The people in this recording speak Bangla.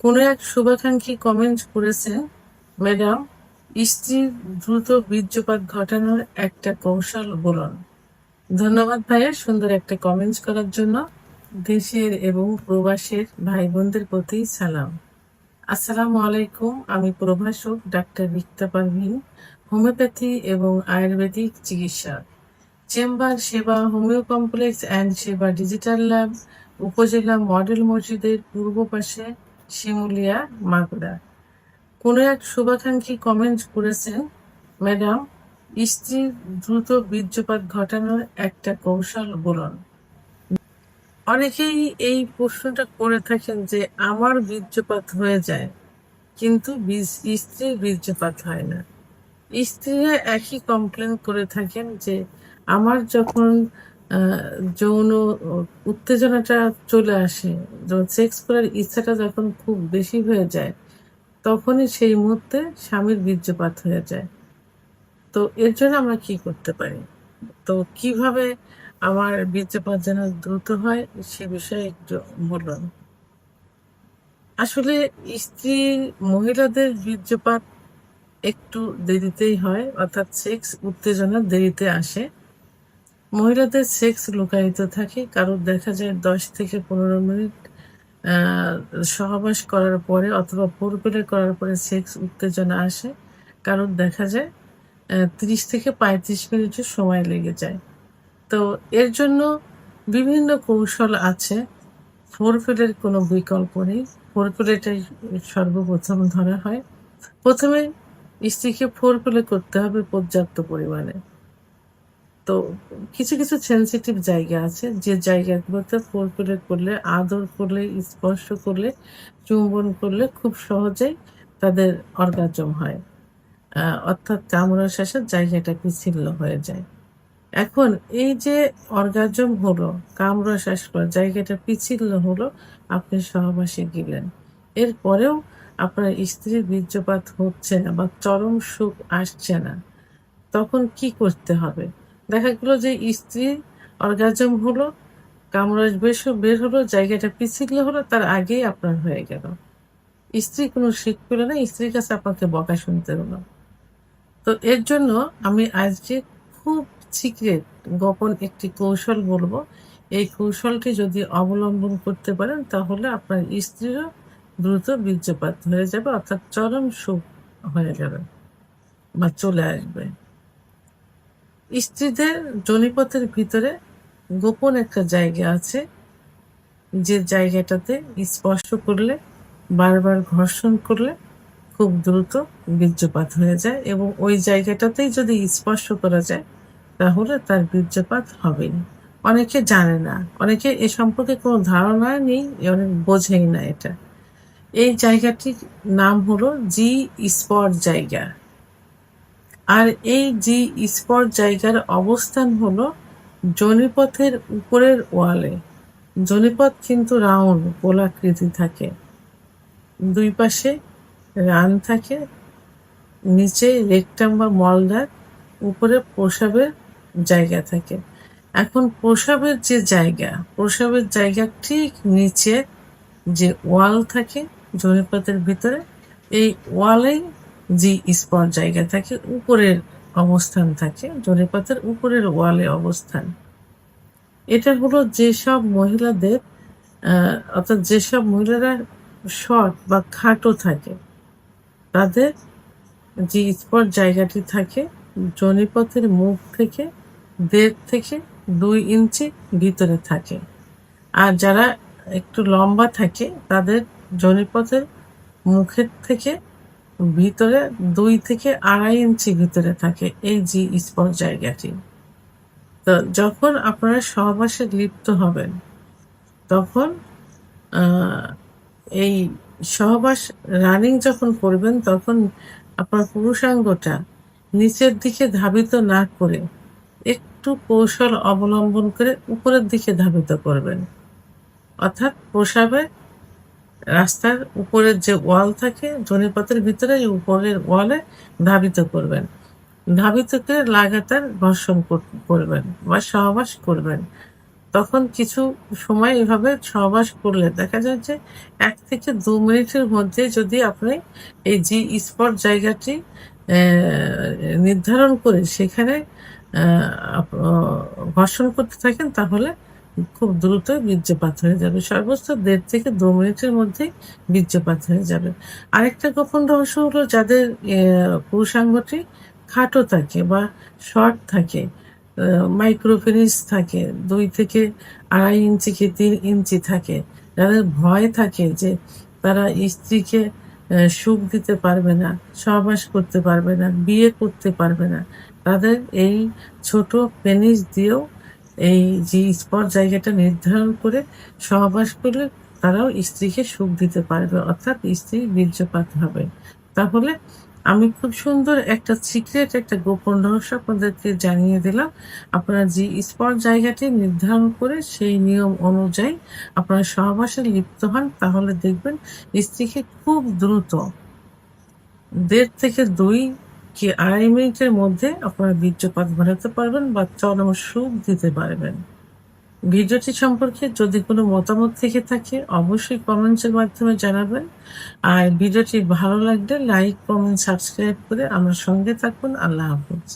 কোনো এক শুভাকাঙ্ক্ষী কমেন্ট করেছেন, ম্যাডাম, স্ত্রীর দ্রুত বীর্যপাত ঘটানোর একটা কৌশল বলুন। ধন্যবাদ ভাইয়া সুন্দর একটা কমেন্টস করার জন্য। দেশের এবং প্রবাসের ভাই বোনদের প্রতি সালাম। আসসালামু আলাইকুম। আমি প্রভাষক ডাক্তার রিক্তা পারভীন, হোমিওপ্যাথি এবং আয়ুর্বেদিক চিকিৎসক। চেম্বার সেবা হোমিও কমপ্লেক্স অ্যান্ড সেবা ডিজিটাল ল্যাব, উপজেলা মডেল মসজিদের পূর্ব পাশে, শিমুলিয়া, মাগুরা। কোনো এক শুভাকাঙ্ক্ষী কমেন্ট করেছেন, ম্যাডাম, স্ত্রীর দ্রুত বীর্যপাত ঘটানোর একটা কৌশল বলুন। অনেকেই এই প্রশ্নটা করে থাকেন যে আমার বীর্যপাত হয়ে যায়, কিন্তু স্ত্রীর বীর্যপাত হয় না। স্ত্রীরা একই কমপ্লেন করে থাকেন যে আমার যখন আহ, যৌন উত্তেজনাটা চলে আসে, যখন সেক্স করার ইচ্ছাটা যখন খুব বেশি হয়ে যায়, তখনই সেই মুহূর্তে স্বামীর বীর্যপাত হয়ে যায়। তো এর জন্য আমরা কি করতে পারি? তো কিভাবে আমার বীর্যপাত যেন দ্রুত হয় সে বিষয়ে একটু বলুন। আসলে স্ত্রী মহিলাদের বীর্যপাত একটু দেরিতেই হয়, অর্থাৎ সেক্স উত্তেজনা দেরিতে আসে। মহিলাদের সেক্স লুকায়িত থাকে, কারোর দেখা যায় 10 থেকে 15 মিনিট আহ, সহবাস করার পরে অথবা ফোরপ্লে করার পরে সেক্স উত্তেজনা আসে। কারোর দেখা যায় 30 থেকে 35 মিনিটের সময় লেগে যায়। তো এর জন্য বিভিন্ন কৌশল আছে। ফোরপ্লের কোনো বিকল্প নেই। ফোরপ্লেটাই সর্বপ্রথম ধরা হয়। প্রথমে স্ত্রীকে ফোরপ্লে করতে হবে পর্যাপ্ত পরিমাণে। তো কিছু কিছু সেনসিটিভ জায়গা আছে যে জায়গাগুলোতে ফোরপ্লে করলে, আদর করলে, স্পর্শ করলে, চুম্বন করলে খুব সহজেই তাদের অর্গাজম হয়। অর্থাৎ কামড়ার শেষে জায়গাটা পিচ্ছিল হয়ে যায়। এখন এই যে অর্গাজম হলো, কামড়া শেষ করা জায়গাটা পিচ্ছিল হলো, আপনি সহবাসে গেলেন, এরপরেও আপনার স্ত্রীর বীর্যপাত হচ্ছে না বা চরম সুখ আসছে না, তখন কি করতে হবে? দেখা গেল যে স্ত্রীর অর্গাজম হলো, কামড়া বেশ বের হলো, জায়গাটা পিচ্ছিল হলো, তার আগেই আপনার হয়ে গেল। স্ত্রী কোনো শিখ পেল না, স্ত্রীর কাছে আপনাকে বকা শুনতে হলো। তো এর জন্য আমি আজকে খুব সিক্রেট, গোপন একটি কৌশল বলবো। এই কৌশলটি যদি অবলম্বন করতে পারেন তাহলে আপনার স্ত্রীরও দ্রুত বীর্যপাত হয়ে যাবে, অর্থাৎ চরম সুখ হয়ে যাবে বা চলে আসবে। স্ত্রীদের যোনিপথের ভিতরে গোপন একটা জায়গা আছে, যে জায়গাটাতে স্পর্শ করলে, বারবার ঘর্ষণ করলে খুব দ্রুত বীর্যপাত হয়ে যায়, এবং ওই জায়গাটাতেই যদি স্পর্শ করা যায় তাহলে তার বীর্যপাত হবেই। অনেকে জানে না, অনেকে এ সম্পর্কে কোনো ধারণা নেই, অনেক বোঝেই না এটা। এই জায়গাটির নাম হলো জি স্পট জায়গা। আর এই জি স্পট জায়গার অবস্থান হলো যোনিপথের উপরের ওয়ালে। যোনিপথ কিন্তু রাউন্ড, গোলাকৃতি থাকে, দুই পাশে রান থাকে, নিচে রেকটাম বা মলদার, উপরে প্রসাবের জায়গা থাকে। এখন প্রসাবের জায়গা ঠিক নিচে যে ওয়াল থাকে যোনিপথের ভিতরে, এই ওয়ালেই জি স্পট জায়গা থাকে, উপরের অবস্থান থাকে, যোনিপথের উপরের ওয়ালে অবস্থান। এটা হলো যেসব মহিলাদের অর্থাৎ যেসব মহিলারা শর্ট বা খাটো থাকে, তাদের যে স্পট জায়গাটি থাকে যোনিপথের মুখ থেকে 1.5 থেকে 2 ইঞ্চি ভিতরে থাকে। আর যারা একটু লম্বা থাকে তাদের যোনিপথের মুখের থেকে ভিতরে 2 থেকে 2.5 ইঞ্চি ভিতরে থাকে এই জি স্পট জায়গাটি। তো যখন আপনারা সহবাসে লিপ্ত হবেন, তখন আহ, এই সহবাস রানিং যখন করবেন, তখন আপনার পুরুষাঙ্গটা নিচের দিকে ধাবিত না করে একটু কৌশল অবলম্বন করে উপরের দিকে ধাবিত করবেন। অর্থাৎ প্রসাবে রাস্তার উপরের যে ওয়াল থাকে যোনিপথের ভিতরে, এই উপরের ওয়ালে ধাবিত করবেন। ধাবিত করে লাগাতার ঘর্ষণ করবেন বা সহবাস করবেন। তখন কিছু সময় এভাবে সহবাস করলে দেখা যায় যে ১ থেকে ২ মিনিটের মধ্যে যদি আপনি এই জি স্পট জায়গাটি অ্যা নির্ধারণ করে সেখানে অ্যা আপ অ ঘর্ষণ করতে থাকেন তাহলে খুব দ্রুত বীর্যপাত হয়ে যাবে। সর্বোচ্চ ১.৫ থেকে ২ মিনিটের মধ্যেই বীর্যপাত হয়ে যাবে। আরেকটা গোপন রহস্য হলো যাদের পুরুষাঙ্গটি খাটো থাকে বা শর্ট থাকে, মাইক্রো পেনিস থাকে ২ থেকে ২.৫ ইঞ্চি কি ৩ ইঞ্চি থাকে। যাদের ভয় থাকে যে তারা স্ত্রীকে সুখ দিতে পারবে না, সহবাস করতে পারবে না, বিয়ে করতে পারবে না। তাদের এই ছোট পেনিস দিয়েও এই যে স্পট জায়গাটা নির্ধারণ করে সহবাস করলে তারাও স্ত্রীকে সুখ দিতে পারবে। অর্থাৎ স্ত্রীর বীর্যপাত হবে। তাহলে আমি খুব সুন্দর একটা সিক্রেট একটা গোপন রহস্য আপনাদেরকে জানিয়ে দিলাম। আপনারা যে স্পট জায়গাটি নির্ধারণ করে সেই নিয়ম অনুযায়ী আপনারা সহবাসে লিপ্ত হন তাহলে দেখবেন স্ত্রীকে খুব দ্রুত ১.৫ থেকে ২ কি ২.৫ মিনিটের মধ্যে আপনারা বীর্যপাত ঘটাতে পারবেন বা চরম সুখ দিতে পারবেন। ভিডিওটি সম্পর্কে যদি কোনো মতামত থেকে থাকে অবশ্যই কমেন্টসের মাধ্যমে জানাবেন। আর ভিডিওটি ভালো লাগলে লাইক, কমেন্ট, সাবস্ক্রাইব করে আমার সঙ্গে থাকুন। আল্লাহ হাফেজ।